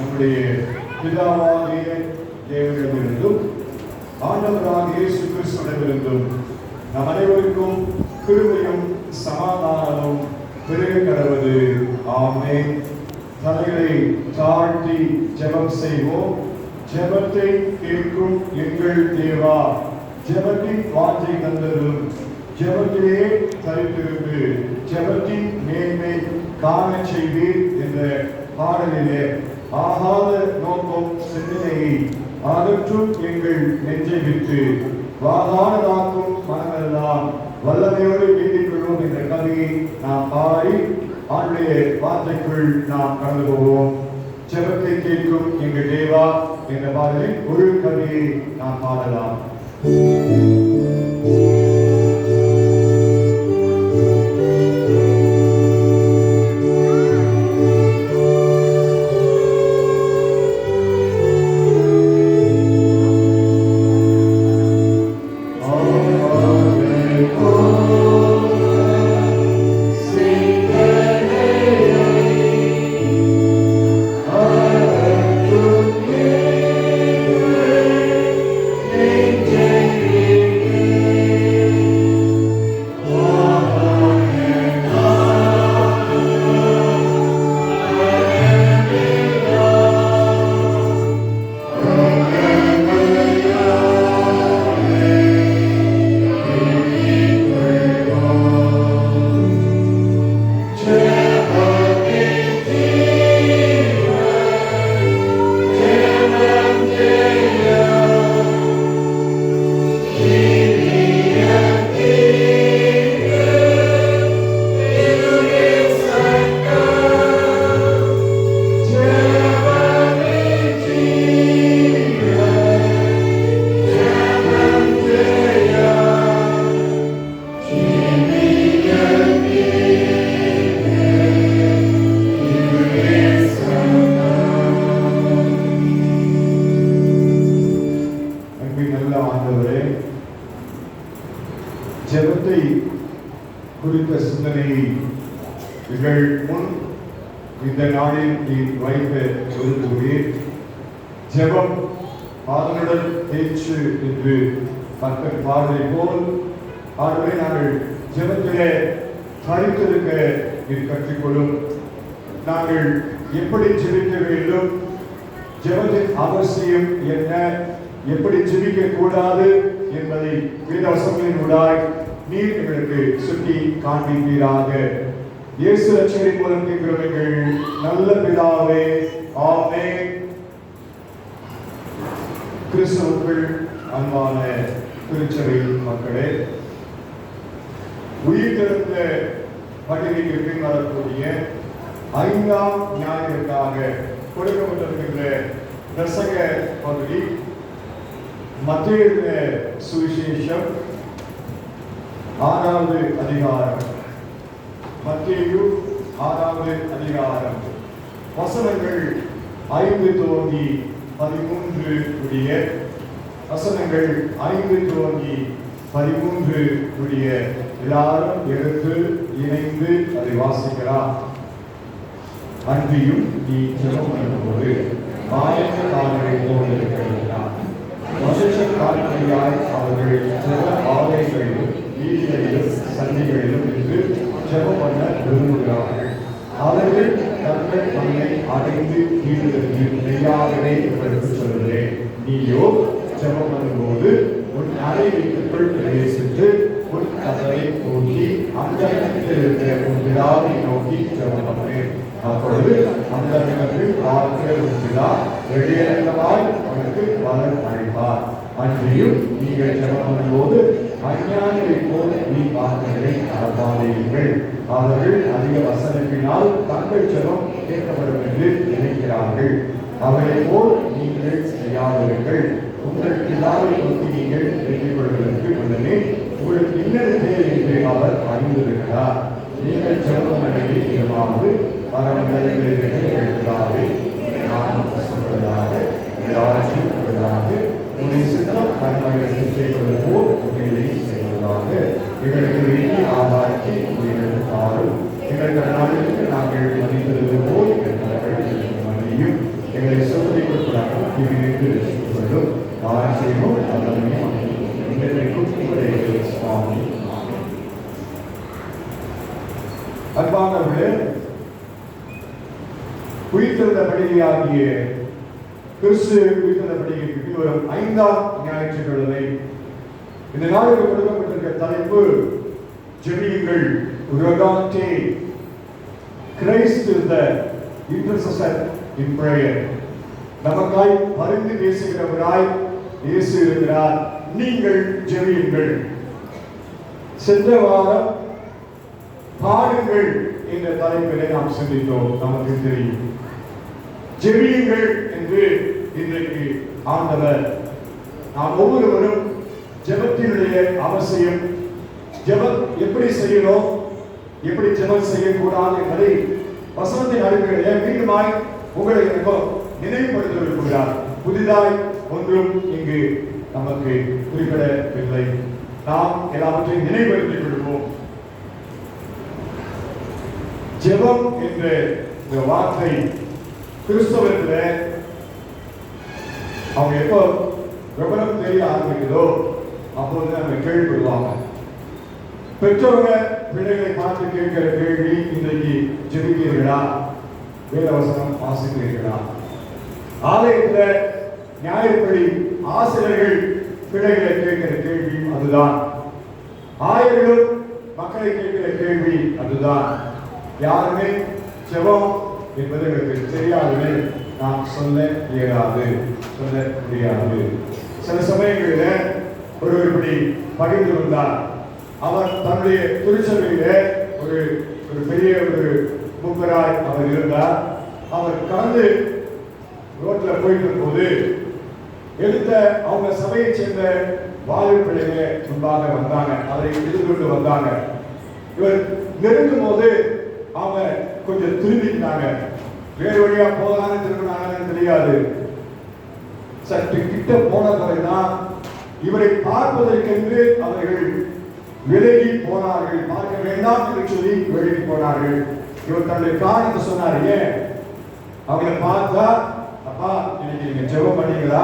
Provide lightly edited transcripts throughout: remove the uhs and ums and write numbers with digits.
நம்முடைய பிதாவாகிய தேவனிடமிருந்தும் ஆண்டவராகிய இயேசு கிறிஸ்துவிடமிருந்தும் நம் அனைவருக்கும் கிருபையும் சமாதானமும் பெருக கடவது. ஆமென். தலைகளை தாழ்த்தி ஜெபம் செய்வோம். ஜெபத்தை கேட்கும் எங்கள் தேவா, ஜெபத்தின் வார்த்தை தந்ததும் ஜெபத்திலே தரித்திருந்து ஜெபத்தின் மேன்மை காண செய்வீர் என்ற பாடலிலே ஆகாத நோக்கம் சிந்தனையை அகற்றும் எங்கள் நெஞ்சை விட்டு வாகானதாக்கும் மனமெல்லாம் வல்லமையோடு வேண்டிக் கொள்வோம் என்ற கவியை நாம் பாடி ஆண்டுடைய வார்த்தைக்குள் நாம் கடந்து போவோம். ஜெபத்தை கேட்கும் எங்கள் தேவா என்ற பாடலில் ஒரு கவியை நாம் பாடலாம். ஜெபத்தை குறித்த சிந்தனையை எங்கள் முன் இந்த நாளில் நீ வைக்க விரும்புகிறேன். ஜெபம் அதனுடன் பேச்சு என்று மக்கள் பாடலை போல் ஆகவே நாங்கள் ஜெபத்திலே தரித்திருக்க இது கற்றுக்கொள்ளும். நாங்கள் எப்படி ஜெபிக்க வேண்டும், ஜெபத்தின் அவசியம் என்ன, எப்படி ஜெபிக்க கூடாது என்பதை வேதவசனங்களின் ஊடாய் நீர் எங்களுக்கு சுட்டி காண்பிப்பீராக. இயேசு ரட்சகரின் மூலம் கேட்கிறவர்கள் நல்ல பிதாவே, ஆமென். கிறிஸ்தவர்கள் அன்பான திருச்சபை மக்களே, உயிர்த்தெழுந்த பண்டிகைக்கு பின் வரக்கூடிய 5ஆம் ஞாயிற்காக கொடுக்கப்பட்டிருக்கின்ற பிரசங்க பகுதி மத்தேயு சுவிசேஷம் 6வது அதிகாரம். மத்தேயு 6வது அதிகாரம் வசனங்கள் 5 துவங்கி 13 உடைய வசனங்கள் 5 துவங்கி 13 உடைய எல்லாரும் எடுத்து இணைந்து அதை வாசிக்கலாம். அன்றியும் நீ ஜெபம் பண்ணும்போது ஆயத்தக்காரரை போல் இருக்கிறார். வருஷக்காரர்களாய் அவர்கள் ஜெப ஆலயங்களிலும் வீதிகளிலும் சந்திகளிலும் இருந்து ஜெபம் பண்ண விரும்புகிறார்கள். அவர்கள் தங்கள் மண்ணை அடைந்து கீழ்ந்து மெய்யாகவே உங்களுக்கு சொல்கிறேன். நீயோ ஜெபம் பண்ணும்போது உன் அறை வீட்டுக்குள் பிரவேசித்து உன் கதவை நோக்கி அந்த இடத்தில் இருக்கிற உன் பிதாவை நோக்கி ஜெபம் பண்ணு. அப்பொழுது அந்த இடத்தில் பார்க்கிற உன் பிதா வெளியரங்கமாய் உனக்கு பலன் அளிப்பார். அன்றியும் நீங்கள் ஜெபம் பண்ணும்போது அஞ்ஞானிகளை போல் நீ வார்த்தைகளை அறப்பாதீர்கள். அவர்கள் அதிக வசனத்தினால் தங்கள் ஜெபம் கேட்கப்படும் என்று நினைக்கிறார்கள். அவரை போல் நீங்கள் செய்யாதீர்கள். உங்கள் பிதாவை நோக்கி நீங்கள் வெற்றி கொள்வதற்கு முன்னமே உங்களுக்கு இன்னொரு தேவை என்று அவர் அறிந்திருக்கிறார். நீங்கள் ஜெபம் பண்ணி இடமாவது பரமநிலைகளிலே நான் சொல்வதாக உன்னை சித்தம் கண்மகளை செய்வது போல் உண்மையை செய்வதாக எங்களுக்கு வேண்டிய ஆதாரத்தை உங்களுக்கு தாரும். எங்கள் நாடுகளுக்கு நாங்கள் மதிப்பது போல் எங்கள் மனையும் எங்களை சோதனை கொடுக்கிறார்கள் தீவிரித்து வேண்டும் ஆராய் செய்வோம் அதனையும் எங்களுக்கும் உங்களுடைய சுவாமி. அன்பானவர்களே, உயிர்த்தெழுந்த பண்டிகையாகிய கிறிஸ்து உயிர்த்தெழுந்த பண்டிகைக்கு பின்வரும் 5ஆம் ஞாயிற்றுக்கிழமை இந்த நாளுக்கு கொடுக்கப்பட்டிருக்கிற தலைப்பு ஜெபியுங்கள். Rogate Christ is the intercessor in prayer. நமக்காய் பரிந்து பேசுகிறவராய் இயேசு இருக்கிறார். நீங்கள் ஜெபியுங்கள். சென்ற வாரம் பாடுங்கள் என்ற தலைப்பிலே நாம் சிந்தித்தோம். நமக்கு தெரியும் ஜெபியுங்கள் என்று இன்றைக்கு ஆண்டவர் நாம் ஒவ்வொருவரும் ஜெபத்தினுடைய அவசியம், ஜெபம் எப்படி செய்யணும், எப்படி ஜெபம் செய்யக்கூடாது என்பதை வசனத்தின் அடிப்படையில் மீண்டுமாய் உங்களை நினைவுபடுத்த விரும்புகிறார். புதிதாய் ஒன்றும் இங்கு நமக்கு குறிப்பிடவில்லை. நாம் எல்லாவற்றையும் நினைவுபடுத்திக் கொள்வோம். ஜெபம் என்ற இந்த வார்த்தை கிறிஸ்தவத்தில் அவங்க எப்போ விவரம் தெரிய ஆரம்பிக்குதோ அப்போது நம்ம கேள்விப்படுவாங்க. பெற்றோங்க பிள்ளைகளை பார்த்து கேட்கிற கேள்வி, இன்றைக்கு ஜெபிக்கிறீர்களா, வேதவசனம் வாசிக்கிறீர்களா? ஆலயத்தில் நியாயப்படி ஆசிரியர்கள் பிள்ளைகளை கேட்கிற கேள்வி அதுதான். ஆயர்களும் மக்களை கேட்கிற கேள்வி அதுதான். யாருமே ஜெபம் என்பது எனக்கு தெரியாதுன்னு நாம் சொல்ல இயலாது, சொல்ல முடியாது. சில சமயங்களில் ஒருவர் இப்படி பகிர்ந்து வந்தார். அவர் தன்னுடைய திருச்சபையில ஒரு பெரிய ஒரு மூப்பராய் அவர் இருந்தார். அவர் கடந்து ரோட்ல போயிட்டு போது எடுத்த அவங்க சபையை சேர்ந்த வாலிப பிள்ளைகளை முன்பாக வந்தாங்க. அதை எதிர்கொண்டு வந்தாங்க. இவர் நெருங்கும் போது அவங்க கொஞ்சம் திரும்பிட்டாங்க. வேறு வழியா போகலான்னு திரும்பினாங்கன்னு தெரியாது. சற்று கிட்ட போன பிறகுதான் இவரை பார்ப்பதற்கென்று அவர்கள் விலகி போனார்கள். பார்க்க வேண்டாம் என்று சொல்லி விலகி போனார்கள். இவர் தன்னுடைய காரணத்தை சொன்னார். ஏன் அவங்களை பார்த்தா, அப்பா இன்னைக்கு நீங்க ஜெபம் பண்ணீங்களா,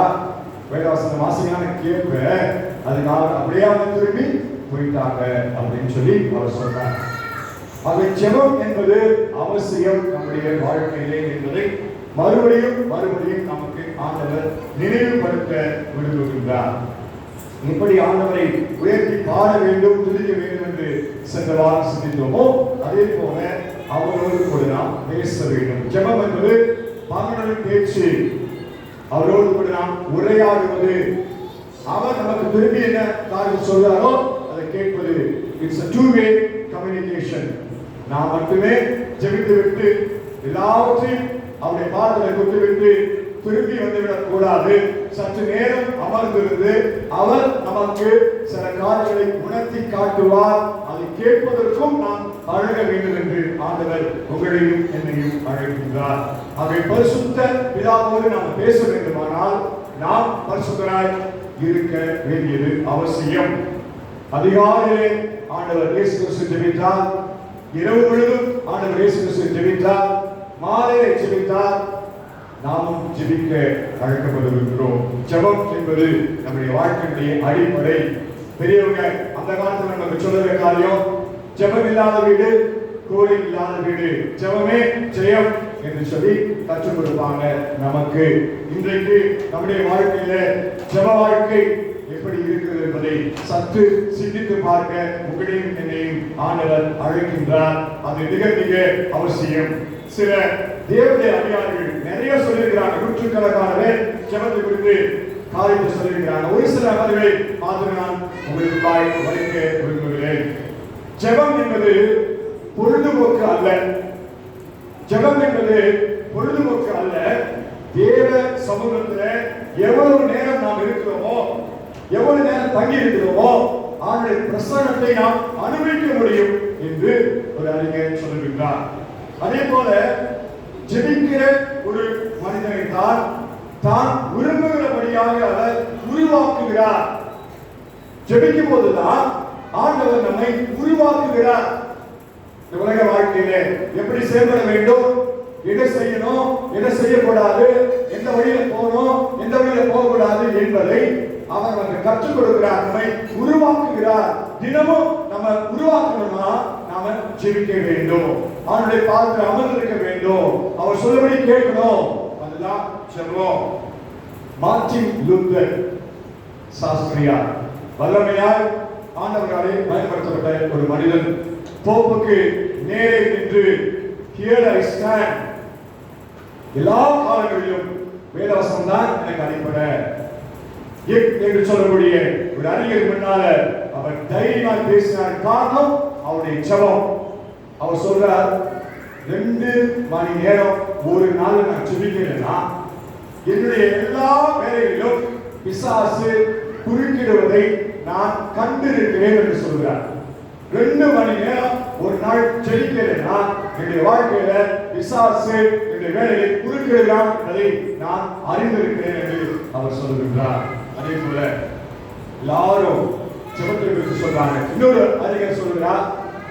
வேதவசனம் வாசிங்களான்னு கேட்பேன். அதுக்காக அப்படியே அவங்க திரும்பி போயிட்டாங்க அப்படின்னு சொல்லி அவர் சொன்னார். அது ஜெபம் என்பது அவசியம் நம்முடைய வாழ்க்கையிலே என்பதை மறுபடியும் நமக்கு ஆண்டவர் நினைவுபடுத்த விரும்புகின்றார். இப்படி ஆண்டவரை உயர்த்தி பாட வேண்டும், துதிக்க வேண்டும் என்று சென்ற வாரம் சிந்தித்தோமோ அதே போல அவரோடு கூட நாம் பேச வேண்டும். ஜெபம் என்பது பகலின் பேச்சு, அவரோடு கூட நாம் உரையாடுவது, அவர் நமக்கு திரும்பி என்ன காரியம் சொல்றாரோ அதை கேட்பது. It's a two-way communication. நாம் மட்டுமே ஜெபித்து விட்டு எல்லாவற்றையும் அவருடைய பாதங்களை கொடுத்துவிட்டு திரும்பி வந்துவிடக் கூடாது. சற்று நேரம் அமர்ந்திருந்து அவர் நமக்கு சில காரியங்களை உணர்த்தி காட்டுவார். அதை கேட்பதற்கும் நாம் பழக வேண்டும் என்று ஆண்டவர் உங்களையும் என்னையும் அழைக்கின்றார். அதை பரிசுத்த பிதாவோடு நாம் பேச வேண்டுமானால் நாம் பரிசுத்தராய் இருக்க வேண்டியது அவசியம். அதிகாலையிலே ஆண்டவர் இயேசு கிறிஸ்து ஜெபித்தார். இரவு முழுவதும் ஆண்டவர் இயேசு கிறிஸ்து ஜெபித்தார். மாலையிலே ஜெபித்தார். நாமும் ஜெபிக்க அழைக்கப்படுகின்றோம். ஜெபம் என்பது நம்முடைய வாழ்க்கையுடைய அடிப்படை. பெரியவங்க அந்த காலத்தில் நமக்கு சொல்லுற காரியம், ஜெபம் இல்லாத வீடு கோயில் இல்லாத வீடு, ஜெபமே ஜெயம் என்று சொல்லி கற்றுக் கொடுப்பாங்க நமக்கு. இன்றைக்கு நம்முடைய வாழ்க்கையில ஜெப வாழ்க்கை எப்படி இருக்கிறது என்பதை சற்று சிந்தித்து பார்க்க உங்களையும் என்னையும் ஆண்டவர் அழைக்கின்றார். அது மிக மிக அவசியம். சில தேவனுடைய அதிகாரிகள் நிறைய சொல்லியிருக்கிறாங்க. நூற்றுக்கணக்கானவே ஜெபத்தை குறித்து காரியத்தை சொல்லியிருக்கிறாங்க. ஒரு சில அறிவை மாத்திரம் நான் உங்களுக்கு வைக்க விரும்புகிறேன். ஜெபம் என்பது பொழுதுபோக்கு அல்ல. ஜெபம் என்பது பொழுதுபோக்கு அல்ல. தேவ சமூகத்தில் எவ்வளவு நேரம் நாம் இருக்கிறோமோ, எவ்வளவு நேரம் தங்கி இருக்கிறோமோ, அவருடைய பிரசன்னத்தை நாம் அனுபவிக்க முடியும் என்று ஒரு அறிஞர் சொல்லுகின்றார். அதே போல ஜெபிக்கிற ஒரு மனிதனை தான் விரும்புகிறபடியாக அவர் உருவாக்குகிறார். ஜெபிக்கும் போதுதான் ஆண்டவர் நம்மை உருவாக்குகிறார். இந்த உலக வாழ்க்கையில எப்படி செயல்பட வேண்டும், எதை செய்யணும், எதை செய்யக்கூடாது, எந்த வழியில போகணும், எந்த வழியில போகக்கூடாது என்பதை அவர் நமக்கு கற்றுக் கொடுக்கிறார், நம்மை உருவாக்குகிறார். தினமும் நம்ம உருவாக்கணும்னா நாம ஜெபிக்க வேண்டும், அவருடைய பாதத்தில் அமர்ந்திருக்க வேண்டும், அவர் சொல்லபடி கேட்கணும். அதுதான் ஜெபம். மார்ட்டின் லூத்தர் சாஸ்திரியார் வல்லமையால் ஆண்டவராலே பயன்படுத்தப்பட்ட ஒரு மனிதன் போப்புக்கு நேரே நின்று here I stand, எல்லா காலங்களிலும் வேதவசனம் தான் எனக்கு அடிப்படை என்று சொல்லக்கூடிய ஒரு அறிஞர் முன்னால அவர் தைரியமாக பேசினார். காரணம் அவருடைய ஜெபம். அவர் சொல்றார், 2 மணி நேரம் ஒரு நாள் நான் ஜெபிக்கிறேன்னா என்னுடைய எல்லா வேலைகளிலும் பிசாசு குறுக்கிடுவதை நான் கண்டிருக்கிறேன் என்று சொல்கிறார். 2 மணி நேரம் ஒரு நாள் ஜெபிக்கிறேன்னா என்னுடைய வாழ்க்கையில பிசாசு என்னுடைய வேலையை குறுக்கிடுகிறான் என்பதை நான் அறிந்திருக்கிறேன் என்று அவர் சொல்லுகின்றார். அதே போல எல்லாரும் ஜெபத்தை பற்றி சொல்றாங்க. இன்னொரு அறிஞர் சொல்கிறார்,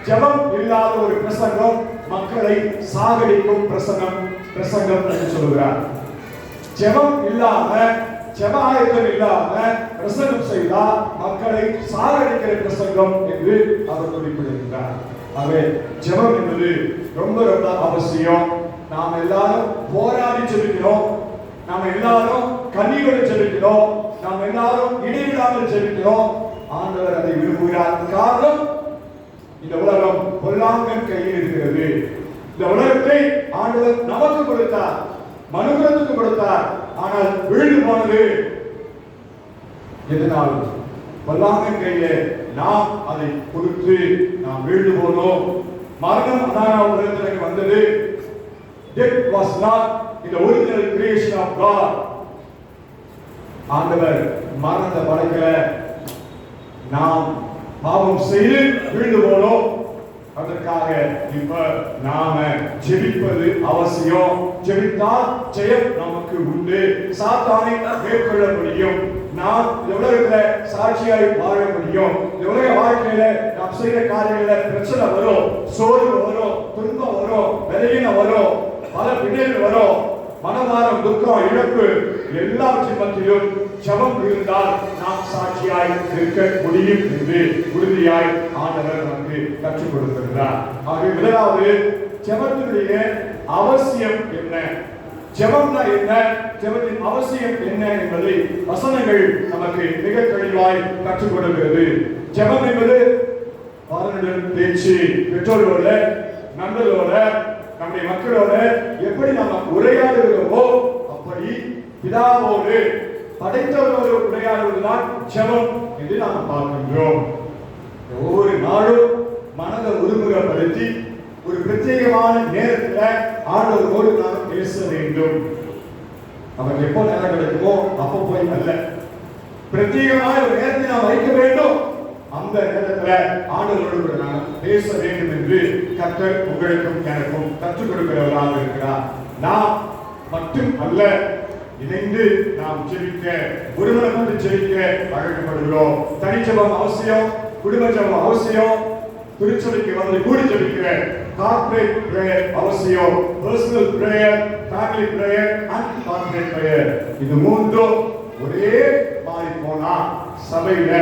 ஜெபம் இல்லாத ஒரு பிரசங்கம் மக்களை சாகடிக்கும் பிரசங்கம் என்று சொல்கிறார். ஜெபம் இல்லாம, ஜெப ஆயத்தம் இல்லாம பிரசங்கம் செய்தால் மக்களை சாகடிக்கிற பிரசங்கம் என்று அவர் குறிப்பிடுகிறார். ஆகவே ஜெபம் என்பது ரொம்ப ரொம்ப அவசியம். நாம் எல்லாரும் போராடி ஜெபிக்கிறோம், நாம் எல்லாரும் கண்ணீரோடு ஜெபிக்கிறோம், நாம் எல்லாரும் இடைவிடாமல் ஜெபிக்கிறோம். ஆண்டவர் அதை விரும்புகிறார். காரணம், இந்த உலகம் பொல்லாங்கன் கையில் இருக்கிறது. இந்த உலகத்தை ஆண்டவர் நமக்கு கொடுத்தார், மனுக்குலத்துக்கு கொடுத்தார். ஆனால் வீழ்ந்து போனது எதனால்? பொல்லாங்கன் கையில நாம் அதை கொடுத்து நாம் வீழ்ந்து போனோம். மரணம் தான் உலகத்திற்கு வந்தது. Death was not in the original creation of God. ஆண்டவர் மரணத்தை படைக்கல, நாம் பாவம் செய்து வீழ்ந்து போனோம். அதற்காக இப்ப நாம ஜெபிப்பது அவசியம். ஜெபித்தால் ஜெயம் நமக்கு உண்டு. சாத்தானை மேற்கொள்ள முடியும். நாம் உலகத்துல சாட்சியாய் வாழ முடியும். உலக வாழ்க்கையில நாம் செய்யற காரியங்கள பிரச்சனை வரும், சோர்வு வரும், துன்பம் வரும், விலையினம் வரும், பல பிள்ளைகள் வரும், மனவாரம், துக்கம், இழப்பு, எல்லாவற்றின் மத்தியிலும் ஜெபம் இருந்தால் நாம் சாட்சியாய் இருக்க முடியும் என்று உறுதியாய் ஆண்டவர் நமக்கு கற்றுக் கொடுத்திருக்கிறார். ஆகவே முதலாவது ஜெபத்தினுடைய அவசியம் என்ன, ஜெபம்னா என்ன, ஜெபத்தின் அவசியம் என்ன என்பதை வசனங்கள் நமக்கு மிக தெளிவாய் கற்றுக் கொடுக்கிறது. ஜெபம் என்பது பாரனுடன் பேச்சு, பெற்றோர்களோட, நண்பர்களோட, நம்முடைய மக்களோட எப்படி நாம உரையாடுகிறோமோ அப்படி பிதாவோடு படைத்தவரோடு உரையாடுவதுதான் ஜெபம் என்று நாம் பார்க்கின்றோம். ஒவ்வொரு நாளும் மனதை ஒருமுகப்படுத்தி ஒரு பிரத்யேகமான நேரத்தில் ஆண்டவரோடு நாம் பேச வேண்டும். நமக்கு எப்போ நேரம் கிடைக்குமோ அப்போ போய் அல்ல, பிரத்யேகமான ஒரு நேரத்தை நாம் வைக்க வேண்டும். அந்த நேரத்தில் ஆண்டவரோடு நாம் பேச வேண்டும் என்று கர்த்தர் உங்களுக்கும் எனக்கும் கற்றுக் கொடுக்கிறவராக இருக்கிறார். நாம் மட்டும் அல்ல, இணைந்து நாம் ஜெபிக்க, ஒருவரை ஜெபிக்க அழைக்கப்படுகிறோம். தனிச்சபம் அவசியம், குடும்ப ஜெபம் அவசியம், திருச்சபைக்கு வந்து கூடி ஜெபிக்கிற கார்ப்பரேட் பிரேயர் அவசியம், personal prayer, family prayer and corporate prayer. இது மூன்றும் ஒரே மாதிரி போனா சபையில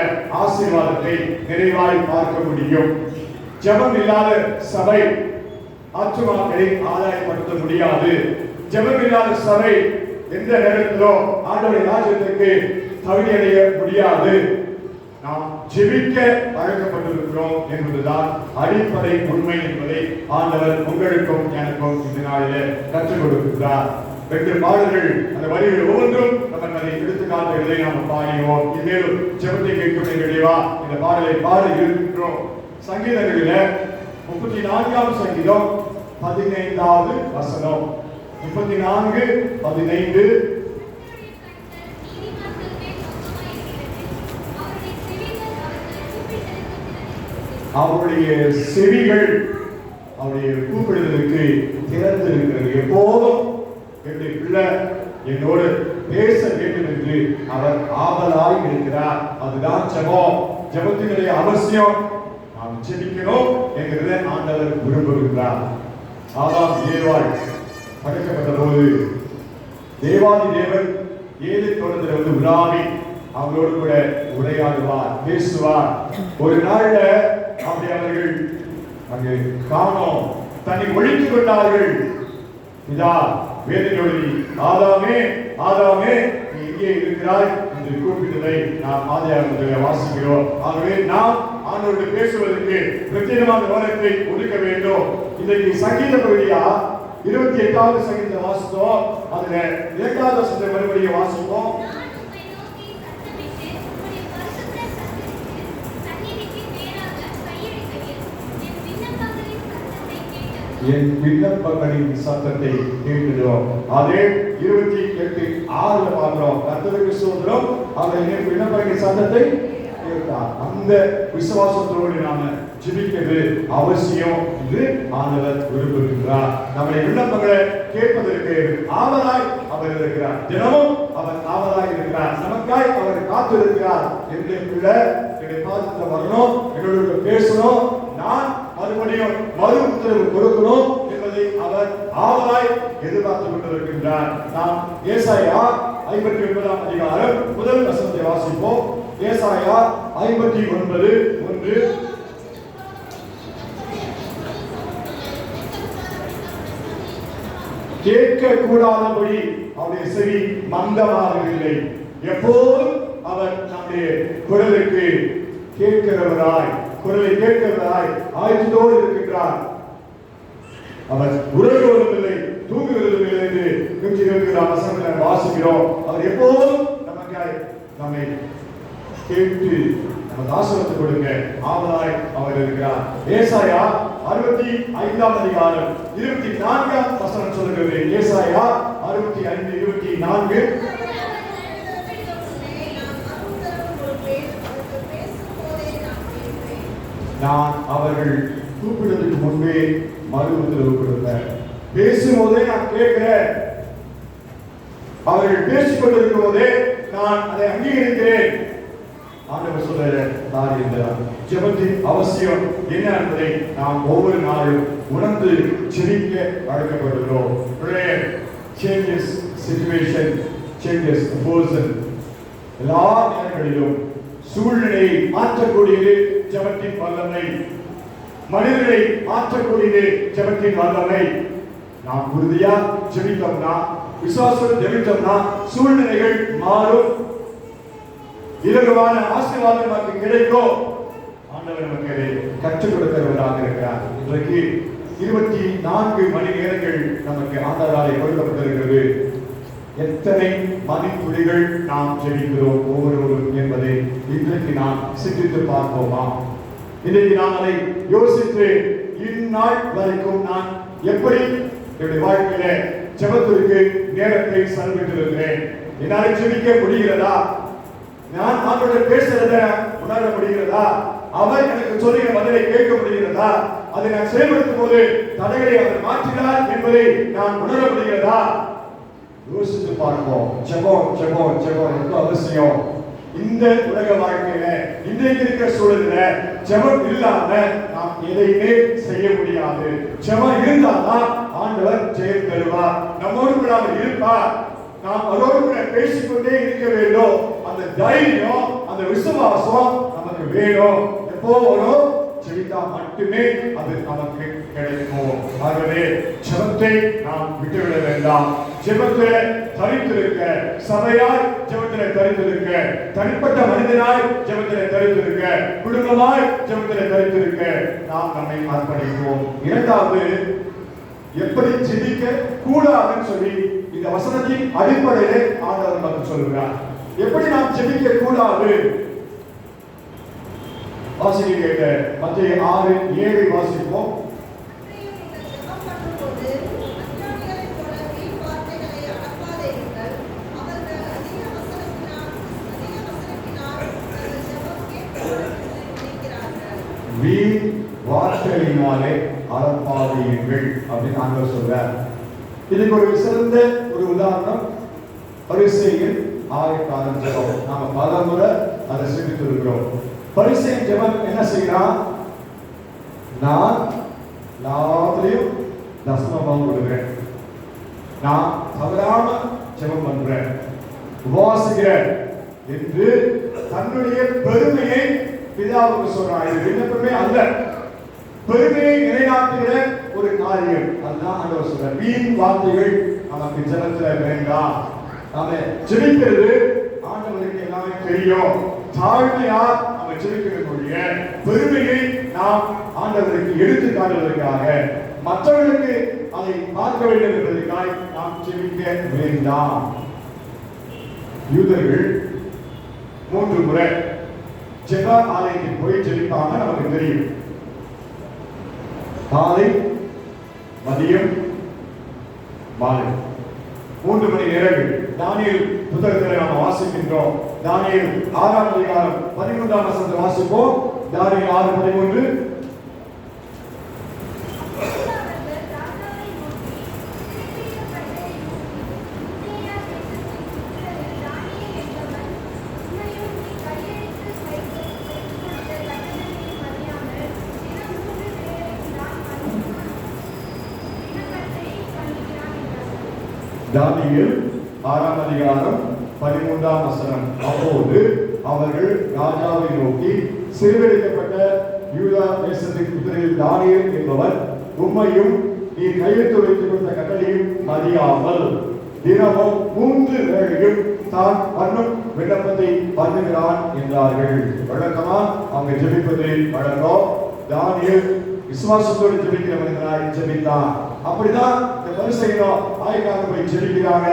ஆசீர்வாதத்தை நிறைவாய் பார்க்க முடியும். ஜெபம் இல்லாத சபை ஆத்துமாக்களை ஆதாயப்படுத்த முடியாது. ஜெபம் இல்லாத சபை எந்த நேரத்திலோ ஆண்டவருடைய ராஜ்யத்திற்கு தகுதி அடைய முடியாது. நாம் ஜெபிக்க அழைக்கப்பட்டிருக்கிறோம் என்பதுதான் அடிப்படை உண்மை என்பதை ஆண்டவர் உங்களுக்கும் எனக்கும் இந்த நாளிலே கற்றுக் கொடுக்கிறார். 2 பாடல்கள், அந்த வரிகள் ஒவ்வொன்றும் நமக்கு அதை எடுத்துக்காட்டுகளை நாம் பாடினோம். இனிமேலும் ஜெபத்தை கேட்கும் எங்களுடையவா இந்த பாடலை பாட இருக்கின்றோம். சங்கீதங்களில 34ஆம் சங்கீதம் 15வது வசனம், 34:15. அவருடைய செவிகள் அவருடைய கூப்பிடுதலுக்கு திறந்து இருக்கிறது. எப்போதும் என்னுடைய பிள்ளை என்னோடு பேச வேண்டும் என்று அவர் ஆவலாய் இருக்கிறார். அதுதான் ஜெபம். ஜெபத்தினுடைய அவசியம். நாம் ஜெபிக்கணும் என்கிறதை ஆண்டவர் விரும்புகிறார். ஆதாம் ஏவாள் படைக்கப்பட்ட போது தேவாதி தேவன் ஏதேன் தோட்டத்தில் வந்து உலாவி அவங்களோடு கூட உரையாடுவார், பேசுவார். ஒரு நாள்ல அப்படி அவர்கள் அங்கு காணோம், தன்னை ஒழித்துக் கொண்டார்கள். இதா வேதனையோடு ஆதாமே ஆதாமே நீ எங்கே இருக்கிறாய் என்று கூப்பிட்டதை நாம் ஆதியாகமத்தில் வாசிக்கிறோம். ஆகவே நாம் ஆண்டவரோடு பேசுவதற்கு பிரத்யேகமான நேரத்தை ஒதுக்க வேண்டும். இன்றைக்கு சங்கீத பகுதியா 28வது சங்கீத வாசித்தோம். அதுல 2வது வசனத்தை மறுபடியும் வாசிப்போம். என் விண்ணப்பங்களின் சத்தத்தை கேட்கிறோம். அதே 28:6 பார்க்கிறோம். கர்த்தருக்கு ஸ்தோத்திரம், அவர் என் விண்ணப்பங்களின் சத்தத்தை கேட்டார். அந்த விசுவாசத்தோடு நாம ஜெபிக்கிறது அவசியம் என்று ஆண்டவர் விரும்புகிறார். நம்முடைய விண்ணப்பங்களை கேட்பதற்கு ஆவலாய் அவர் இருக்கிறார். தினமும் அவர் ஆவலாய் இருக்கிறார். நமக்காய் அவர் காத்திருக்கிறார். என்னுடைய பாதத்தில் வரணும், என்னோட பேசணும், நான் மறுபடியும் மறு உத்தரவு கொடுக்கணும் என்பதை அவர் ஆவலாய் எதிர்பார்த்து கொண்டிருக்கின்றார். நாம் ஏசாயா 59ஆம் அதிகாரம் முதல் வசனத்தை வாசிப்போம். ஏசாயா 59:1. கேட்க கூடாதபடி அவருடைய செவி மந்தமாகவில்லை. எப்போதும் அவர் நம்முடைய குரலுக்கு கேட்கிறவராய், குரலை கேட்கிறவராய் ஆயுதத்தோடு இருக்கின்றார். அவர் உறங்குவதும் இல்லை, தூங்குவதும் இல்லை என்று 120 வசனங்களை வாசிக்கிறோம். அவர் எப்போதும் நமக்காய் நம்மை கேட்டு நமக்கு ஆசீர்வாதத்தை கொடுக்க ஆவலாய் அவர் இருக்கிறார். ஏசாயா 65ஆம் அதிகாரம் 24ஆம் வசனம் சொல்கிறது. ஏசாயா 65:24. நான் அவர்கள் கூப்பிடுவதற்கு முன்பே மறு உத்தரவு கொடுப்பேன். பேசும்போதே நான் கேட்கிறேன், அவர்கள் பேசிக் கொண்டிருக்கும் போதே நான் அதை அங்கீகரிக்கிறேன். ஆண்டவர் சொல்ற காரியம் ஜெபத்தின் அவசியம் என்ன என்பதை நாம் ஒவ்வொரு நாளும் உணர்ந்து ஜெபிக்க அழைக்கப்படுகிறோம். Prayer changes situation, changes the person. எல்லா நேரங்களிலும் சூழ்நிலையை மாற்றக்கூடியது ஜெபத்தின் வல்லமை. மனிதர்களை மாற்றக்கூடியது ஜெபத்தின் வல்லமை. நாம் உறுதியா ஜெபித்தோம்னா, விசுவாசத்தோடு ஜெபித்தோம்னா சூழ்நிலைகள் மாறும். இலகுவான ஆசீர்வாதம் நமக்கு கிடைக்கும். ஆண்டவர் நமக்கு அதை கற்றுக் கொடுக்கிறவராக இருக்கிறார். இன்றைக்கு 24 மணி நேரங்கள் நமக்கு ஆண்டவராலே கொடுக்கப்பட்டிருக்கிறது. எத்தனை மணித்துளிகள் நாம் ஜெபிக்கிறோம் ஒவ்வொருவரும் என்பதை இன்றைக்கு நாம் சிந்தித்து பார்ப்போமா? இன்றைக்கு நாம் அதை யோசித்து இந்நாள் வரைக்கும் நான் எப்படி என்னுடைய வாழ்க்கையில ஜெபத்திற்கு நேரத்தை செலவிட்டிருக்கிறேன்? என்னால் ஜெபிக்க முடிகிறதா? நான் அவரோட பேசுறத உணர முடிகிறதா? அவர் எனக்கு சொல்லுகிற பதிலை கேட்க முடிகிறதா? அதை நான் செயல்படுத்தும் போது தடைகளை அவர் மாற்றினார் என்பதை நான் உணர முடிகிறதா? யோசித்து பார்ப்போம். ஜெபம் ஜெபம் ஜெபம் ரொம்ப அவசியம். இந்த உலக வாழ்க்கையில இன்றைக்கு இருக்கிற சூழல்ல ஜெபம் இல்லாம நாம் எதையுமே செய்ய முடியாது. ஜெபம் இருந்தால்தான் ஆண்டவர் ஜெயம் தருவார். நம்மோடு கூட அவர் இருப்பார். நாம் அவரோடு கூட பேசிக்கொண்டே இருக்க வேண்டும். அந்த தைரியம், அந்த விசுவாசம் நமக்கு வேணும். எப்போ வரும்? ஜெபித்தா மட்டுமே அது நமக்கு கிடைக்கும். ஆகவே ஜெபத்தை நாம் விட்டுவிட வேண்டாம். ஜெபத்தில் தரித்திருக்க, சபையாய் ஜெபத்தில் தரித்திருக்க, தனிப்பட்ட மனிதனாய் ஜெபத்தில் தரித்திருக்க, குடும்பமாய் ஜெபத்தில் தரித்திருக்க நாம் நம்மை அர்ப்பணிப்போம். இரண்டாவது, எப்படி ஜெபிக்க கூடாதுன்னு சொல்லி இந்த வசனத்தின் அடிப்படையிலே ஆண்டவர் நமக்கு சொல்கிறார். எப்படி நாம் ஜெபிக்க கூடாது? வாசிக்க கேட்ட மத்தேயு 6:7 வாசிப்போம். வீண் வார்த்தையினாலே அளப்பாதீர்கள் அப்படின்னு ஆண்டவர் சொல்றார். இதுக்கு ஒரு சிறந்த ஒரு உதாரணம் பரிசேயன் ஆயக்காரன் ஜெபம். நாம பல முறை அதை சிந்தித்து இருக்கிறோம். பரிசேயன் ஜெபம் என்ன செய்யறான்? நான் எல்லாத்திலையும் தசமமாக கொடுக்கிறேன், நான் தவறாம ஜெபம் பண்றேன், உபவாசிக்கிறேன் என்று தன்னுடைய பெருமையை பிதாவுக்கு சொல்றான். இது விண்ணப்பமே அல்ல, பெருமையை நிலைநாட்டுகிற ஒரு காரியம். அதுதான் ஆண்டவர் சொல்றார். வீண் வார்த்தைகள் நமக்கு ஜெபத்துல வேண்டாம். நாம ஜெபிக்கிறது ஆண்டவருக்கு எல்லாமே தெரியும். தாழ்மையா நம்ம ஜெபிக்கிறதுடைய பெருமையை நாம் ஆண்டவருக்கு எடுத்து காட்டுவதற்காக, மற்றவர்களுக்கு அதை பார்க்க வேண்டும் என்பதற்காக நாம் ஜெபிக்க வேண்டாம். யூதர்கள் 3 முறை ஜெப ஆலயத்தில் போய் ஜெபிப்பாங்க, நமக்கு தெரியும். காலை, மதியம், மாலை 3 மணி நேரங்கள். தானியேல் புத்தகத்தில் நாம் வாசிக்கின்றோம். தானியேல் 6ஆம் அதிகாரம் 13ஆம் வசனத்தை வாசிப்போம். தானியேல் 6:13. தானியேல் 6ஆம் அதிகாரம் 13ஆம் வசனம். அப்போது அவர்கள் ராஜாவை நோக்கி, சிறுவெடுக்கப்பட்ட யூதா தேசத்தின் குதிரையில் தானியேல் என்பவர் உம்மையும் நீ கையெழுத்து வைத்துக் கொடுத்த கட்டளையும் மதியாமல் தினமும் 3 வேளையும் தான் பண்ணும் விண்ணப்பத்தை பண்ணுகிறான் என்றார்கள். வழக்கமா அவங்க ஜெபிப்பது வழக்கம். தானியேல் விசுவாசத்தோடு ஜெபிக்கிற மனிதனாய் ஜெபித்தான். அப்படிதான் இந்த பரிசேயனும் ஆயக்காரன் போய் ஜெபிக்கிறாங்க.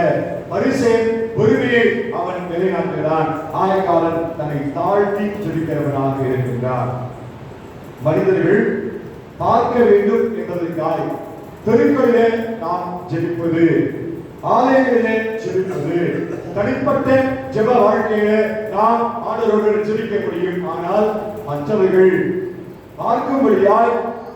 பரிசேயன் பொறுமையை அவன் நிலைநாட்டுகிறான். ஆயக்காரன் தன்னை தாழ்த்தி ஜெபிக்கிறவனாக இருக்கின்றான். மனிதர்கள் பார்க்க வேண்டும் என்பதற்காக தெருக்களிலே நாம் ஜெபிப்பது, ஆலயங்களிலே ஜெபிப்பது, தனிப்பட்ட ஜெப வாழ்க்கையிலே நாம் ஆண்டவரோடு ஜெபிக்க முடியும். ஆனால் மற்றவர்கள் பார்க்கும்படியாய்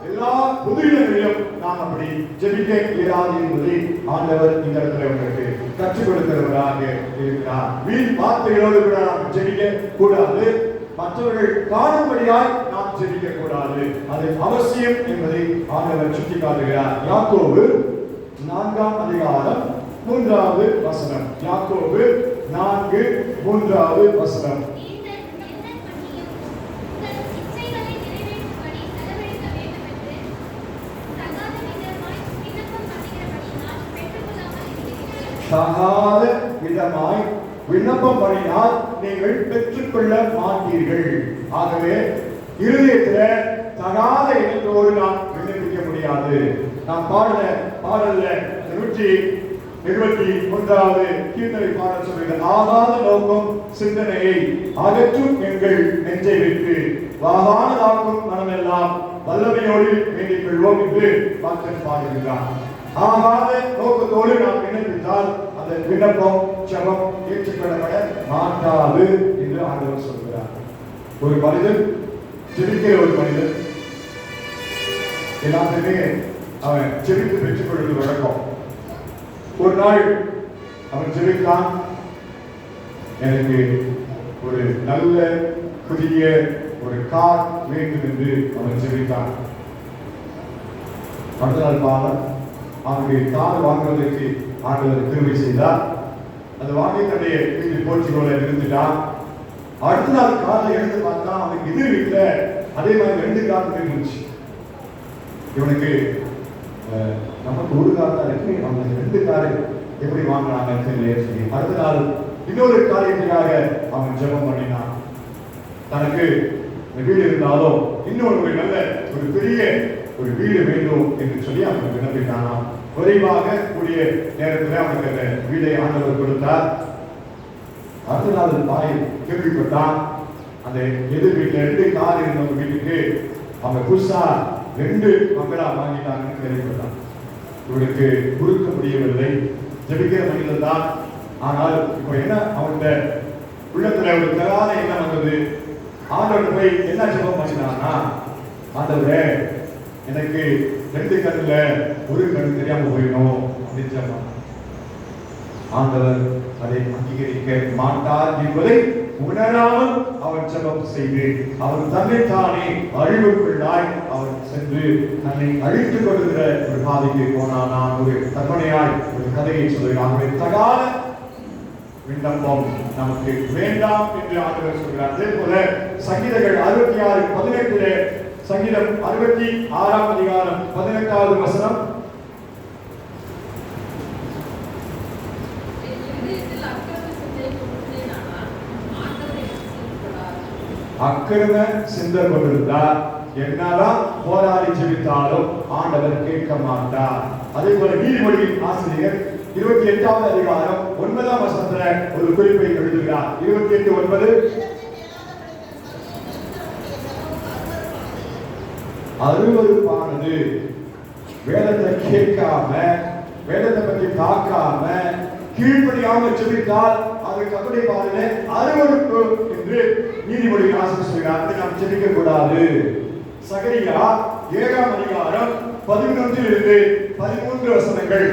எல்லா பொது இடங்களிலும் நாம் அப்படி ஜெபிக்க இயலாது என்பதை ஆண்டவர் இந்த இடத்துல உங்களுக்கு கற்றுக் கொடுக்கிறவராக இருக்கிறார். வீண் வார்த்தைகளோடு கூட நாம் ஜெபிக்க கூடாது. மற்றவர்கள் காணும்படியாய் நாம் ஜெபிக்க கூடாது. அது அவசியம் என்பதை ஆண்டவர் சுட்டி காட்டுகிறார். யாக்கோபு 4ஆம் அதிகாரம் 3வது வசனம். யாக்கோபு 4:3 வசனம். தகாத விதமாய் விண்ணப்பம் பண்ணினால் நீங்கள் பெற்றுக்கொள்ள மாட்டீர்கள். ஆகவே இருதயத்தில் தகாத எண்ணத்தோடு நாம் விண்ணப்பிக்க முடியாது. நாம் பாடல்ல 171வது கீர்த்தனை பாடல் சொல்கிறது, ஆகாத நோக்கம் சிந்தனையை அகற்றும் எங்கள் நெஞ்சை விட்டு வாகானதாக்கும் மனமெல்லாம் வல்லமையோடு வேண்டிக் கொள்வோம் என்று பக்தன் பாடுகிறார். ஆகாத நோக்கத்தோடு நாம் விண்ணப்பித்தால் அந்த விண்ணப்பம் ஜெபம் ஏற்றுக்கொள்ளப்பட மாட்டாது என்று ஆண்டவர் சொல்கிறார். ஒரு மனிதன் ஜெபிக்கிற ஒரு மனிதன் எல்லாத்தையுமே அவன் ஜெபித்து பெற்றுக் கொள்வது வழக்கம். ஒரு நாள் அவன் ஜெபித்தான், எனக்கு ஒரு நல்ல புதிய ஒரு கார் வேண்டும் என்று அவன் ஜெபித்தான். அடுத்த நாள் பாவம் அவனுடைய கார் வாங்குவதற்கு ஆண்டவர் கிருபை செய்தார். அது வாங்கி தன்னுடைய வீட்டில் போர்ச்சுகோல இருந்துட்டான். அடுத்த நாள் காரில் எடுத்து பார்த்தா அவனுக்கு எதிர் வீட்டில் அதே மாதிரி 2 கார் இருந்துச்சு. இவனுக்கு நமக்கு ஒரு கார் தான் இருக்கு, அவங்க 2 காரை எப்படி வாங்கினாங்கன்னு சொல்லி அடுத்த நாள் இன்னொரு காரியத்துக்காக அவன் ஜெபம் பண்ணினான். தனக்கு வீடு இருந்தாலும் இன்னொரு நல்ல ஒரு பெரிய ஒரு வீடு வேண்டும் என்று சொல்லி அவன் விண்ணப்பித்தானாம். விரைவாக கூடிய நேரத்தில் அவனுக்கு அந்த வீடை ஆண்டவர் கொடுத்தார். அடுத்த நாள் தாய் கேள்விப்பட்டான், அந்த எதிர் வீட்டில் 2 கார் இருந்தவங்க வீட்டுக்கு அவங்க புதுசா 2 பங்களா வாங்கிட்டாங்கன்னு கேள்விப்பட்டான். இவனுக்கு கொடுக்க முடியவில்லை. ஜெபிக்கிற மனிதன் தான். ஆனால் இப்போ என்ன அவனுடைய உள்ளத்துல ஒரு தகாத எண்ணம் வந்தது. ஆண்டவர் போய் என்ன ஜெபம் பண்ணினான்னா, ஆண்டவரே எனக்கு 2 கண்ணுல ஒரு கண் தெரியாம போயிடும் அப்படின்னு. ஆண்டவர் அதை அங்கீகரிக்க மாட்டார் என்பதை உணராமல் அவன் ஜெபம் செய்து அவன் தன்னைத்தானே அழிவுக்குள்ளாய் அவன் சென்று தன்னை அழித்துக் கொள்கிற ஒரு பாதைக்கு போனான். நான் ஒரு கற்பனையாய் ஒரு கதையை சொல்கிறேன். அவனுடைய தகாத விண்ணப்பம் நமக்கு வேண்டாம் என்று ஆண்டவர் சொல்கிறார். அதே போல சங்கீதங்கள் 66:18 சங்கீதம் 66ஆம் அதிகாரம் 18வது வசனம், அக்கிரம சிந்தை கொண்டிருந்தார் என்னதான் போராடி ஜெபித்தாலும் ஆண்டவர் கேட்க மாட்டார். அதே போல நீதிமொழியின் ஆசிரியர் 28வது அதிகாரம் 9ஆம் வசனத்துல ஒரு குறிப்பை எழுதுகிறார். 28:9, அருவருப்பானது வேதத்தை கேட்காம, வேதத்தை பற்றி பார்க்காம, கீழ்ப்படியாம ஜெபித்தால் அது கர்த்தருடைய பார்வையிலே அருவருப்பு என்று நீதிமொழியின் ஆசிரியர் சொல்கிறார். அதை நாம் ஜெபிக்க கூடாது. சகரியா 7ஆம் அதிகாரம் 11 13 வசனங்கள்,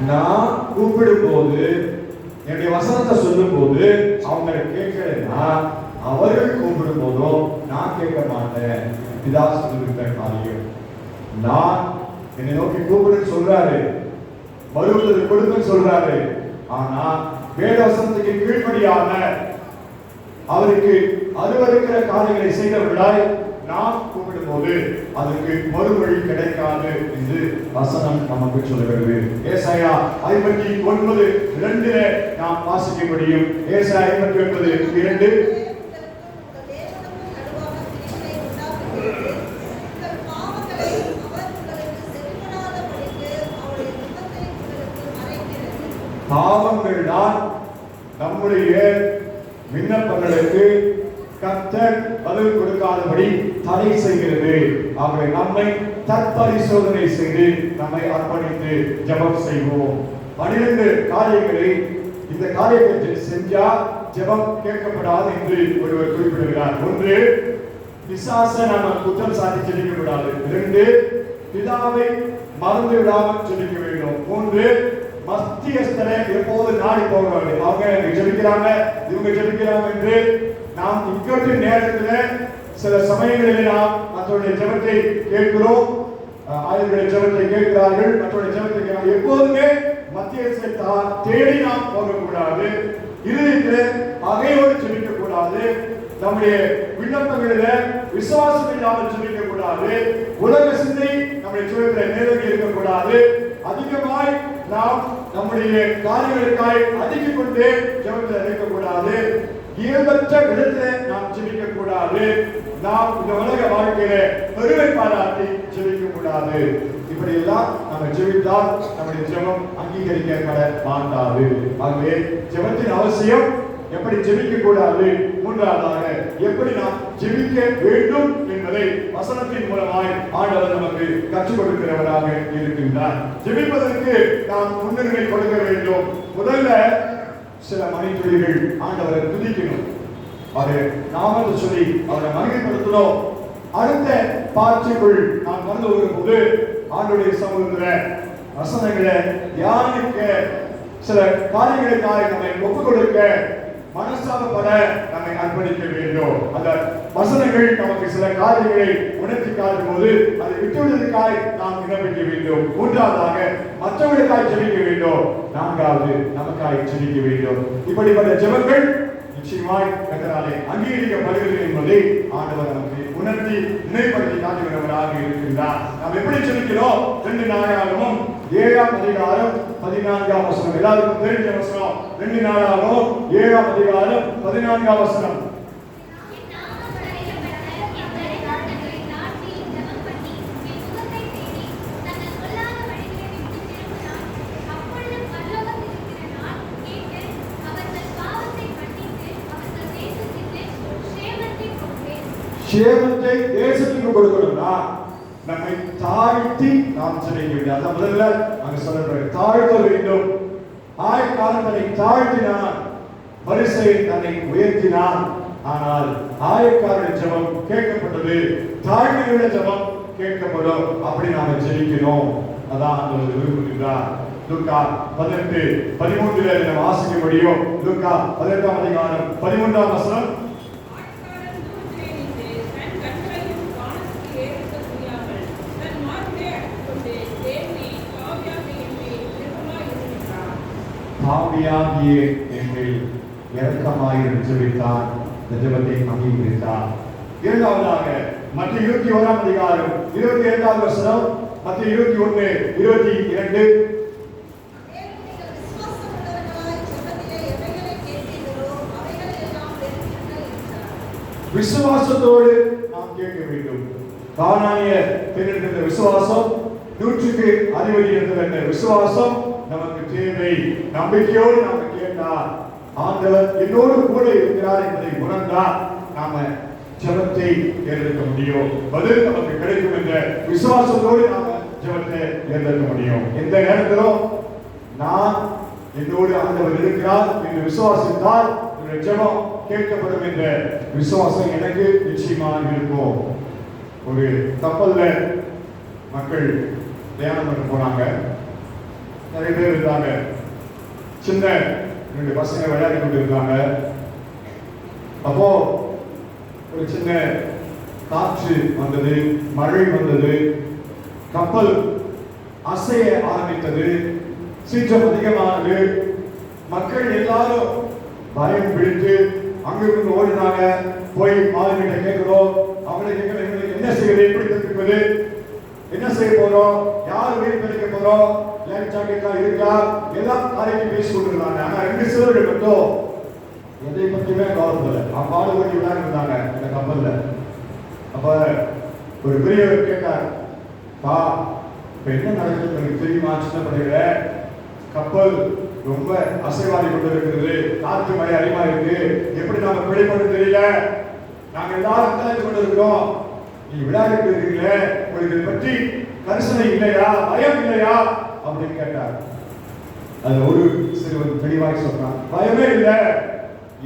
நான் கூப்பிடும் போது, என்னுடைய வசனத்தை சொல்லும் போது அவங்க கேட்கலன்னா, அவர்கள் கூப்பிடும் போதும் நான் கேட்க மாட்டேன். பிதா சொல்லுகிற காரியம். நான் என்னை நோக்கி கூப்பிடுன்னு சொல்றாரு, மறுபடியும் கொடுக்குன்னு சொல்றாரு. ஆனா வேத வசனத்துக்கு கீழ்ப்படியாம அவருக்கு அருவருக்கிற காரியங்களை செய்தவர்களாய் நாம் கூப்பிடும் போது அதுக்கு மறுமொழி கிடைக்காது என்று வசனம் நமக்கு சொல்லுகிறது. ஏசாயா 59:2 நாம் வாசிக்க முடியும். ஏசாயா 59:2, பாவங்கள் தான் நம்முடைய விண்ணப்பங்களுக்கு கர்த்தர் பதில் கொடுக்காதபடி தடை செய்கிறது. ஆகவே நம்மை தற்பரிசோதனை செய்து நம்மை அர்ப்பணித்து ஜெபம் செய்வோம். 12 காரியங்களை இந்த காரியத்தை செஞ்சா ஜெபம் கேட்கப்படாது என்று ஒருவர் குறிப்பிடுகிறார். 1, பிசாசை நாம குற்றம் சாட்டி ஜெபிக்க கூடாது. 2, பிதாவை மறந்து விடாமல் ஜெபிக்க வேண்டும். 3, மத்தியஸ்தரை எப்போது நாடி போக வேண்டும். அவங்க ஜெபிக்கிறாங்க, இவங்க ஜெபிக்கிறாங்க என்று நாம் இக்கட்டு நேரத்தில் சில சமயங்களில் நாம் மற்றவருடைய ஜெபத்தை கேட்கிறோம், ஆயர்களுடைய ஜெபத்தை கேட்கிறார்கள், மற்றவருடைய ஜெபத்தை கேட்கிறார்கள். எப்போதுமே மத்தியஸ்தை தேடி நாம் போகக்கூடாது. இறுதியில் பகையோடு ஜெபிக்க கூடாது. நம்முடைய விண்ணப்பங்களில விசுவாசம் இல்லாமல் ஜெபிக்க கூடாது. உலக சிந்தை நம்முடைய ஜெபத்தில் நேரடி இருக்கக்கூடாது. அதிகமாய் நாம் நம்முடைய காரியங்களுக்காய் அதிகம் கொண்டு ஜெபத்தில் இருக்கக்கூடாது. இயல்பற்ற விதத்தில் நாம் ஜெபிக்க கூடாது. நாம் இந்த உலக வாழ்க்கையில பெருமை பாராட்டி ஜெபிக்க கூடாது. இப்படி எல்லாம் நம்ம ஜெபித்தால் நம்முடைய ஜெபம் அங்கீகரிக்கப்பட மாட்டாது. ஆகவே ஜெபத்தின் அவசியம், எப்படி ஜெபிக்க கூடாது, மூன்றாவதாக எப்படி நாம் ஜெபிக்க வேண்டும் என்பதை வசனத்தின் மூலமாய் ஆண்டவர் நமக்கு கற்றுக் கொடுக்கிறவராக இருக்கின்றார். ஜெபிப்பதற்கு நாம் முன்னுரிமை கொடுக்க வேண்டும். முதல்ல சில மணித்துளிகள் ஆண்டவரை துதிக்கணும், அதை நாமத்தை சொல்லி அவரை மகிமைப்படுத்தணும். அடுத்த பாட்சிக்குள் நாம் வந்து வரும்போது ஆண்டவருடைய சமூகத்தில் வசனங்களை தியானிக்க, சில காரியங்களுக்காக நம்மை ஒப்புக் கொடுக்க, மனசாபப்பட நம்மை அர்ப்பணிக்க வேண்டும். அந்த வசனங்கள் நமக்கு சில காரியங்களை உணர்த்தி காட்டும் போது அதை விட்டுவிடுவதற்காக நாம் விண்ணப்பிக்க வேண்டும். மூன்றாவதாக மற்றவர்களுக்காக ஜெபிக்க வேண்டும். நான்காவது நமக்காக ஜெபிக்க வேண்டும். இப்படிப்பட்ட ஜெபங்கள் நிச்சயமாய் கர்த்தராலே அங்கீகரிக்கப்படுகிறது என்பதை ஆண்டவர் நமக்கு உணர்த்தி நினைவுபடுத்தி காட்டுகிறவராக இருக்கின்றார். நாம் எப்படி ஜெபிக்கிறோம்? 2 நாளாகமும் 7ஆம் அதிகாரம் 14ஆம் வசனம். எல்லாருக்கும் தெரிஞ்ச வசனம். 2 நாளாகமும் 7ஆம் அதிகாரம் 14ஆம் வசனம். சேமத்தை தேசத்துக்கு கொடுக்கணும்னா நம்மை தாழ்த்தி நாம் ஜெபிக்க வேண்டும். அதான் முதல்ல நாங்க சொல்ற தாழ்த்த வேண்டும். ஆயக்காரனை தாழ்த்தினான், பரிசேயன் தன்னை உயர்த்தினான். ஆனால் ஆயக்காரன் ஜெபம் கேட்கப்பட்டது, தாழ்மையுள்ள ஜெபம் கேட்கப்படும். அப்படி நாம ஜெபிக்கணும். அதான் ஆண்டவர் விரும்புகிறார். லூக்கா 18:13 நம்ம வாசிக்க முடியும். லூக்கா 18ஆம் அதிகாரம் 13ஆம் வசனம். பாவியாகிய என்மேல் இரக்கமாயிருந்து ஜெபித்தான். இந்த ஜெபத்தை அங்கீகரித்தார். இரண்டாவதாக மத்திய 21ஆம் அதிகாரம் 27ஆம் வசனம். மத்திய 21:22. விசுவாசத்தோடு நாம் கேட்க வேண்டும். கானானிய பெண்ணிருந்த விசுவாசம், 100க்கு அதிபதி இருந்த விசுவாசம் நமக்கு தேவை. நம்பிக்கையோடு நாம கேட்டால் ஆண்டவர் என்னோடு கூட இருக்கிறார் என்பதை உணர்ந்தால் நாம ஜெபத்தை தேர்ந்தெடுக்க முடியும். பதில் நமக்கு கிடைக்கும் என்ற விசுவாசத்தோடு நாம ஜெபத்தை தேர்ந்தெடுக்க முடியும். எந்த நேரத்திலும் நான் என்னோடு ஆண்டவர் இருக்கிறார் என்று விசுவாசித்தால் ஜெபம் கேட்கப்படும் என்ற விசுவாசம் எனக்கு நிச்சயமாக இருக்கும். ஒரு கப்பல்ல மக்கள் தியானம் பண்ண போனாங்க. நிறைய பேர் இருந்தாங்க. சின்ன 2 பசங்க விளையாடி கொண்டு இருந்தாங்க. அப்போ ஒரு சின்ன காற்று வந்தது, மழை வந்தது, கப்பல் அசைய ஆரம்பித்தது, சீற்றம் அதிகமானது. மக்கள் எல்லாரும் பயம் பிடித்து அங்கிருந்து ஓடினாங்க. போய் மாலுமிட்ட கேட்கிறோம், அவங்களை கேட்கிற எங்களுக்கு என்ன செய்வது, எப்படி தப்பிப்பது, என்ன செய்ய போறோம், யார் உயிர் பிழைக்க போறோம், லைஃப் ஜாக்கெட்லாம் இருக்கா, எல்லாம் காரியத்தையும் பேசி கொண்டிருந்தாங்க. ஆனா 2 சிலர்கள் மட்டும் எதை பத்தியுமே கவலைப்படல. பாடு ஓட்டி விளையாண்டு இருந்தாங்க இந்த கப்பல்ல. அப்ப ஒரு பெரியவர் கேட்டார், பா இப்ப என்ன நடக்குது எனக்கு தெரியுமா? சின்ன படையில கப்பல் ரொம்ப அசைவாடி கொண்டு இருக்கிறது, காற்று மழை அதிகமா இருக்கு, எப்படி நாம பிழைப்பது தெரியல, நாங்க எல்லாரும் விளையாண்டு கொண்டு இருக்கிறோம், நீ விளையாடிட்டு இருக்கீங்களே, உங்களுக்கு இதை பற்றி கரிசனை இல்லையா, பயம் இல்லையா அப்படின்னு கேட்டார். அதுல ஒரு சிறுவன் தெளிவாய் சொன்னான், பயமே இல்லை.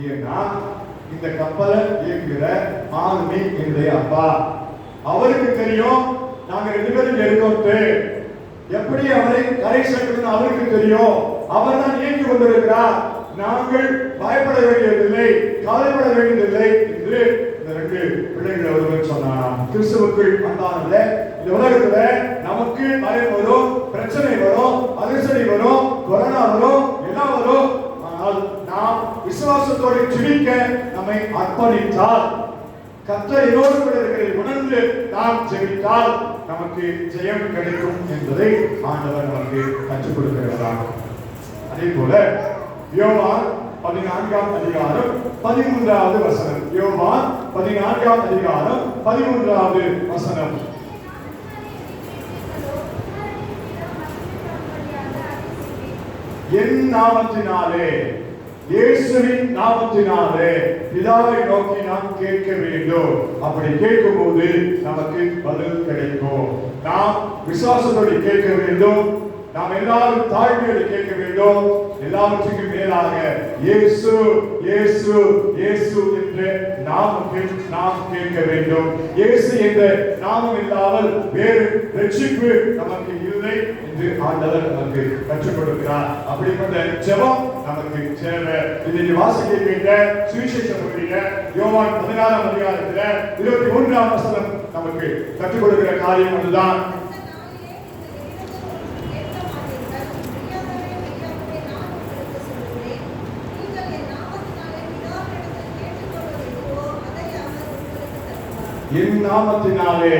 ஏன்னா இந்த கப்பலை இயக்குகிற மாலுமி என்னுடைய அப்பா, அவருக்கு தெரியும் நாங்க 2 பேரும் இருக்கோம், எப்படி அவரை கரை சேர்க்கணும் அவருக்கு தெரியும். அவர் தான் இயக்கி கொண்டிருக்கிறார். நாங்கள் பயப்பட வேண்டியதில்லை, கவலைப்பட வேண்டியதில்லை என்று இந்த 2 பிள்ளைகள் ஒருவர் சொன்னாராம். கிறிஸ்துவுக்குள் அன்பானவர்களே, இந்த உலகத்துல நமக்கு பயம் வரும், பிரச்சனை வரும், அதிர்ஷ்டை வரும், கொரோனா வரும், எல்லாம் வரும். ஆனால் நாம் விசுவாசத்தோடு ஜெபிக்க நம்மை அர்ப்பணித்தால், கர்த்தர் என்னோடு கூட இருக்கிறதை உணர்ந்து நாம் ஜெபித்தால் நமக்கு ஜெயம் கிடைக்கும் என்பதை ஆண்டவர் நமக்கு கற்றுக் கொடுக்கிறார். அதே போல யோவான் 14ஆம் அதிகாரம் 13வது வசனம். யோவான் 14ஆம் அதிகாரம் 13வது வசனம். என் நாமத்தினாலே, இயேசுவின் நாமத்தினாலே பிதாவை நோக்கி நாம் கேட்க வேண்டும். அப்படி கேட்கும் போது நமக்கு பதில் கிடைக்கும். நாம் விசுவாசத்தோடு கேட்க வேண்டும். நாம் எல்லாரும் தாழ்மையோடு கேட்க வேண்டும். எல்லாவற்றுக்கும் மேலாக இயேசு இயேசு இயேசு என்ற நாமத்தில் நாம் கேட்க வேண்டும். இயேசு என்ற நாமம் இல்லாமல் வேறு ரட்சிப்பு நமக்கு இல்லை என்று ஆண்டவர் நமக்கு கற்றுக் கொடுக்கிறார். அப்படிப்பட்ட ஜெபம் நமக்கு தேவை. இன்றைக்கு வாசிக்க கேட்ட சுவிசேஷ பகுதியில யோவான் 14ஆம் அதிகாரத்துல 23ஆம் வசனம் நமக்கு கற்றுக் கொடுக்கிற காரியம் அதுதான். என் நாமத்தினாலே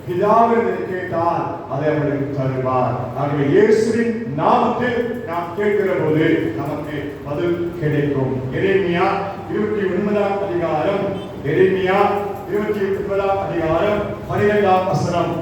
பிதாவிடம் கேட்டால் அதை அவருக்கு தருவார். ஆகவே இயேசுவின் நாமத்தில் நாம் கேட்கிற போது நமக்கு பதில் கிடைக்கும். எரேமியா 29ஆம் அதிகாரம், எரேமியா 29ஆம் அதிகாரம் 12ஆம் வசனம்.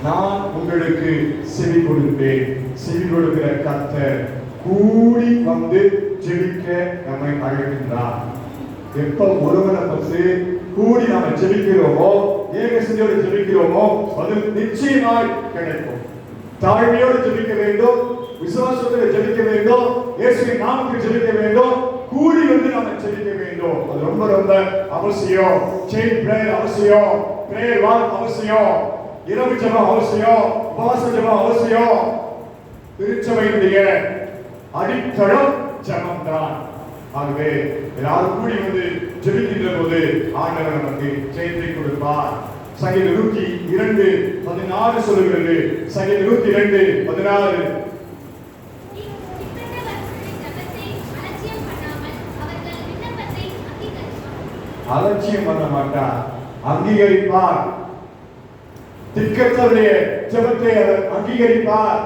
நான் உங்களுக்கு செவி கொடுப்பேன். செவி கொடுக்கிற கர்த்தர் கூடி வந்து ஜெபிக்க நம்மை அழைக்கின்றார். எப்ப ஒருவனை பற்றி கூடி நாம ஜெபிக்கிறோமோ, ஏக சிந்தையோடு ஜெபிக்கிறோமோ, அது நிச்சயமாய் கிடைக்கும். தாழ்மையோடு ஜெபிக்க வேண்டும், விசுவாசத்தோடு ஜெபிக்க வேண்டும், இயேசுவின் நாமத்தில் ஜெபிக்க வேண்டும், கூடி வந்து நாம ஜெபிக்க வேண்டும். அது ரொம்ப ரொம்ப அவசியம். செயின் பிரேயர் அவசியம், பிரேயர் வாக் அவசியம், இரவு ஜெபம் அவசியம், உபவாச ஜெபம் அவசியம். திருச்சபையினுடைய அடித்தளம் ஜெபம் தான். ஆகவே எல்லாரும் கூடி வந்து ஜெபிக்கின்ற போது ஆண்டவர் நமக்கு ஜெயத்தை கொடுப்பார். சங்கீதம் 102:14 சொல்லுகிறது. சங்கீதம் 102:14. அலட்சியம் பண்ண மாட்டார், அங்கீகரிப்பார். திக்கற்றவருடைய ஜெபத்தை அவர் அங்கீகரிப்பார்.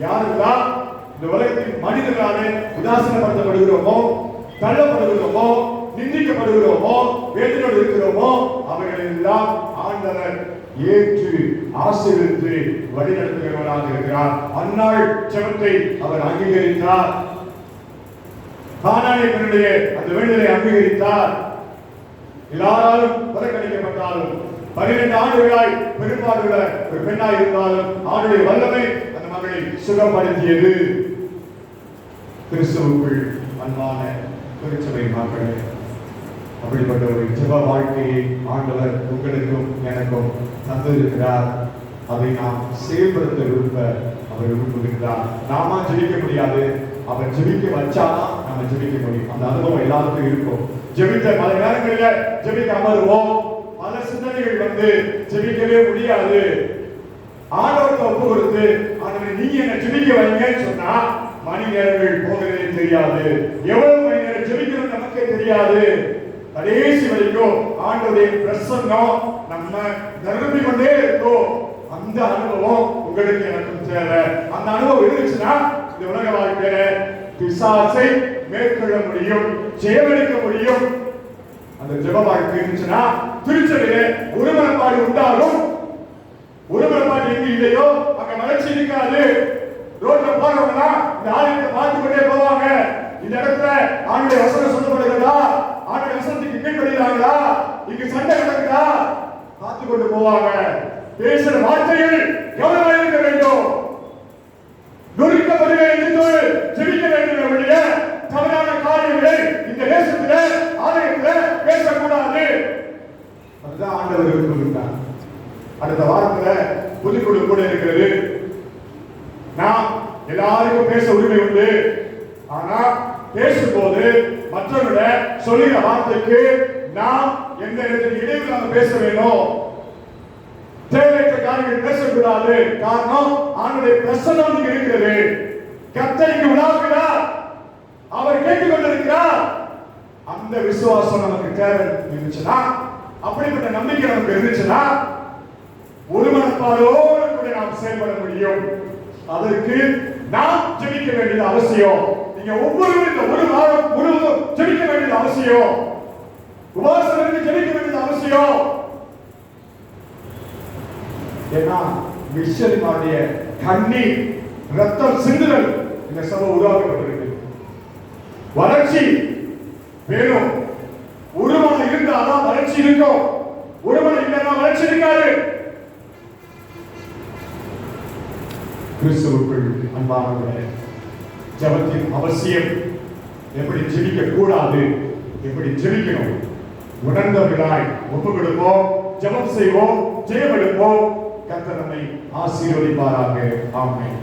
யாரெல்லாம் இந்த உலகத்தின் மனிதர்களாலே உதாசீனப்படுத்தப்படுகிறோமோ, தள்ளப்படுகிறோமோ, நிந்திக்கப்படுகிறோமோ, வேதனையோடு இருக்கிறோமோ, அவர்கள் எல்லாம் ஆண்டவர் ஏற்று ஆசீர்வதித்து வழிநடத்துகிறவராக இருக்கிறார். அந்நாள் ஜெபத்தை அவர் அங்கீகரித்தார். கானானியர்களுடைய அந்த வேண்டுதலை அங்கீகரித்தார். எல்லாராலும் புறக்கணிக்கப்பட்டாலும் 12 ஆண்டுகளாய் பெரும்பாடுள்ள ஒரு பெண்ணாய் இருந்தாலும் அவருடைய வல்லமை அந்த மகளை சுகப்படுத்தியது. கிறிஸ்துவுக்குள் அன்பான திருச்சபை மக்களே, அப்படிப்பட்ட ஒரு ஜெப வாழ்க்கையை ஆண்டவர் உங்களுக்கும் எனக்கும் தந்திருக்கிறார். அதை நாம் செயல்படுத்த விரும்ப அவர் விரும்புகின்றார். நாம ஜெபிக்க முடியாது, அவர் ஜெபிக்க வச்சாதான் நம்ம ஜெபிக்க முடியும். அந்த அனுபவம் எல்லாருக்கும் இருக்கும். ஜெபித்த பல நேரங்களில் ஜெபிக்க அமருவோம், பல சிந்தனைகள் வந்து ஜெபிக்கவே முடியாது. ஆண்டவருக்கு ஒப்பு கொடுத்து ஆண்டவரே நீங்க என்ன ஜெபிக்க வைங்கன்னு சொன்னா மணி நேரங்கள் போகிறதே தெரியாது. எவ்வளவு மணி நேரம் ஜெபிக்கிறது நமக்கே தெரியாது. கடைசி வரைக்கும் ஆண்டவருடைய பிரசன்னம் நம்ம நிரம்பி கொண்டே இருக்கும். அந்த அனுபவம் உங்களுக்கு எனக்கும் தேவை. அந்த அனுபவம் இருந்துச்சுன்னா இந்த உலக வாழ்க்கையில பிசாசை மேற்கொள்ள முடியும், ஜெயமெடுக்க முடியும். அந்த ஜெப வாழ்க்கை இருந்துச்சுன்னா திருச்சபையிலே ஒருமனப்பாடு உண்டாகும். ஒருமனப்பாடு எங்க இல்லையோ அங்க வளர்ச்சி இருக்காது. ரோட்ல போறவங்க இந்த ஆலயத்தை பார்த்து கொண்டே போவாங்க. இந்த இடத்துல ஆண்டுடைய வசனம் சொல்லப்படுகிறதா, ஆண்டுடைய வசனத்துக்கு கீழ்படுகிறாங்களா, இங்க சண்டை நடக்குதா பார்த்து கொண்டு போவாங்க. பேசுற வார்த்தைகள் கவனமாக இருக்க வேண்டும். நொறுக்கப்படுகிற என்று ஜெபிக்க வேண்டும் என்ற தவறான காரியங்களை இந்த தேசத்துல ஆலயத்துல பேசக்கூடாது. அதுதான் ஆண்டவர் விரும்புகிறார். அடுத்த வாரத்துல புதுக்குழு கூட இருக்கிறது. நாம் எல்லாருக்கும் பேச உரிமை உண்டு. ஆனா பேசும்போது மற்றவர்கள சொல்லுகிற வார்த்தைக்கு நாம் எந்த இடத்தில் இடையில பேச வேணும். தேவையற்ற காரியங்கள் பேசக்கூடாது. காரணம் ஆண்டுடைய பிரசன்னம் இருக்கிறது. கர்த்தருக்கு விடாக்கிறார், அவர் கேட்டுக்கொண்டிருக்கிறார். அந்த விசுவாசம் நமக்கு தேவை இருந்துச்சுன்னா, அப்படிப்பட்ட நம்பிக்கை நமக்கு இருந்துச்சுன்னா ஒரு மனப்பாடோடு கூட நாம் செயல்பட முடியும். அதற்கு நாம் ஜெபிக்க வேண்டியது அவசியம். நீங்க ஒவ்வொருவரும் இந்த ஒரு வாரம் முழுவதும் ஜெபிக்க வேண்டியது அவசியம். உபவாசம் இருந்து ஜெபிக்க வேண்டியது அவசியம். ஏன்னா மிஷனரியுடைய கண்ணீர் ரத்தம் சிந்துதல் இந்த சபை உருவாக்கப்பட்டிருக்கு. வளர்ச்சி வேணும். ஒருவன் இருந்தாதான் வளர்ச்சி இருக்கும். ஒருவன் இல்லைன்னா வளர்ச்சி இருக்காது. கிறிஸ்துவுக்குள் அன்பானவர்களே, ஜெபத்தின் அவசியம், எப்படி ஜெபிக்க கூடாது, எப்படி ஜெபிக்கணும் உணர்ந்தவர்களாய் ஒப்பு கொடுப்போம், ஜெபம் செய்வோம், ஜெயம் எடுப்போம். கர்த்தர் நம்மை ஆசீர்வதிப்பாராக. ஆமென்.